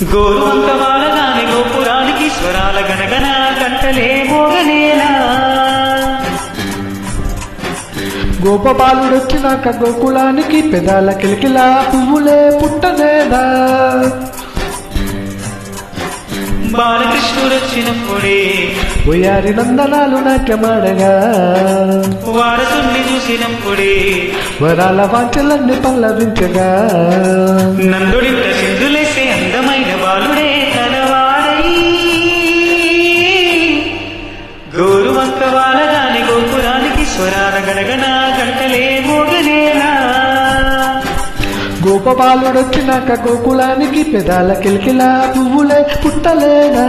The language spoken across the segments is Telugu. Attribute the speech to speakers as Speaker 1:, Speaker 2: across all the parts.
Speaker 1: గోరువంక వాలగాని గోపురానికి స్వరాల గనగన గంటలే మోగనేలా
Speaker 2: గోపబాలుడొచ్చినాక గోకులానికి పెదాల కిలకిలా పువ్వులే పుట్టనేదా
Speaker 1: బాలకృష్ణుడొచ్చినప్పుడే
Speaker 2: ఉయారి నందనాలు నాట్యమాడగా
Speaker 1: వారసుని చూసినప్పుడే
Speaker 2: వరాల వాంఛలన్నీ పల్లవించగా
Speaker 1: నందుడింట సింధులేసే అందమైన బాలుడే తనవాడై గోరువంక వాలగాని గోపురానికి స్వరాల గణగణ గంటలే మోగనేలా
Speaker 2: గోపబాలుడొచ్చినాక గోకులానికి పెదాల కిలకిలా పువ్వులే పుట్టలేదా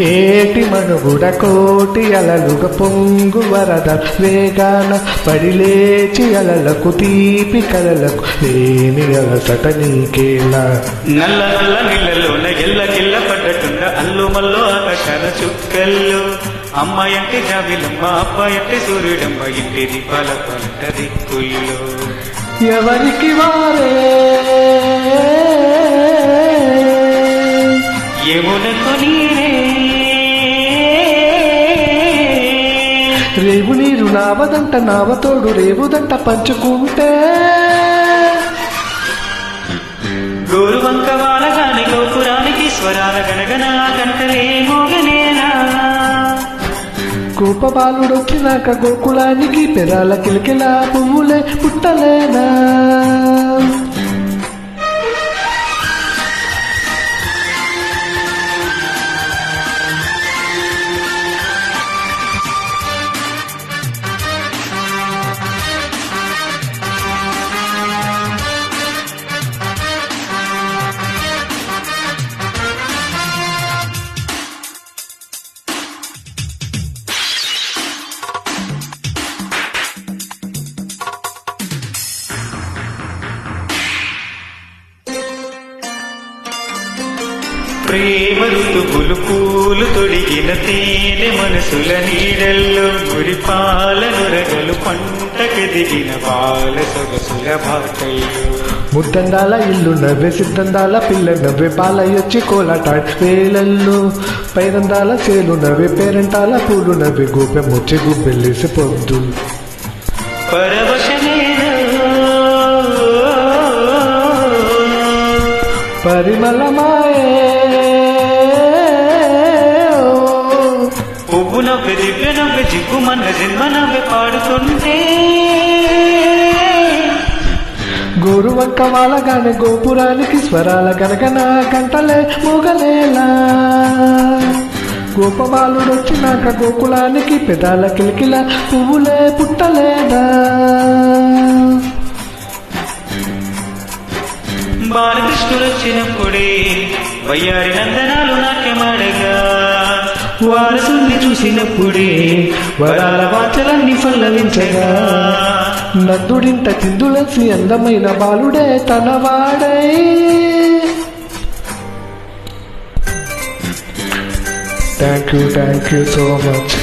Speaker 2: ఏటి మనుగుడ కోటి అలలుగ పొంగు వరద వేగాన పడిలేచి అలలకు తీపి కలలకు లేని అలసట నీకేలా
Speaker 1: నల్ల నల్ల నీళ్ళలోన ఎల్లకిల్ల పడ్డటుండ అల్లు మల్లో ఆకాశాల చుక్కల్లో అమ్మాయంటే జాబిలమ్మ అబ్బాయంటే సూర్యుడమ్మ ఇంటి దీపాల పంట దిక్కుల్లో
Speaker 2: ఎవరికి వారే
Speaker 1: యమునకు నీరే
Speaker 2: రేవు నీరు నావదంట నావతోడు రేవుదంట పంచుకుంటే
Speaker 1: గోరువంక వాలగాని గోపురానికి స్వరాల గణగణ గంటలే మోగనేలా
Speaker 2: గోపబాలుడొచ్చినాక గోకులానికి పెదాల కిలకిలా పువ్వులే పుట్టలేనా
Speaker 1: ప్రేమ ఋతువులు పూలు తొడిగిన తేనె మనసుల నీడల్లో మురిపాల నొరగలు పంటకెదిగిన బాల సొగసుల బాటల్లో
Speaker 2: ముద్దందాల ఇల్లు నవ్వే సిద్ధందాల పిల్ల నవ్వే పాలయొచ్చి కోలాటాడి వేలల్లో పైరందాల చేలు నవ్వే పేరంటాల పూలు నవ్వే గూపె ముచ్చి గుబ్బెల్లేసి పొద్దు పరిమళమాయే
Speaker 1: పువ్వు నవ్వే దివ్య నవ్వే జిగ్గు మన జన్మ నవ్వే పాడుతుంటే
Speaker 2: గోరువంక వాలగానే గోపురానికి స్వరాల గనగన గంటలే మోగలేలా గోపబాలుడొచ్చినాక గోకులానికి పెదాల కిలకిలా పువ్వులే పుట్టలేదా
Speaker 1: బాలకృష్ణుడొచ్చినప్పుడే వయ్యారి నందనాలు నాట్యమాడగా వారసుని చూసినప్పుడే వరాల వాచలన్నీ పల్లవించగా
Speaker 2: నందుడింట చిందులసి అందమైన బాలుడే తనవాడై థ్యాంక్ యూ సో మచ్.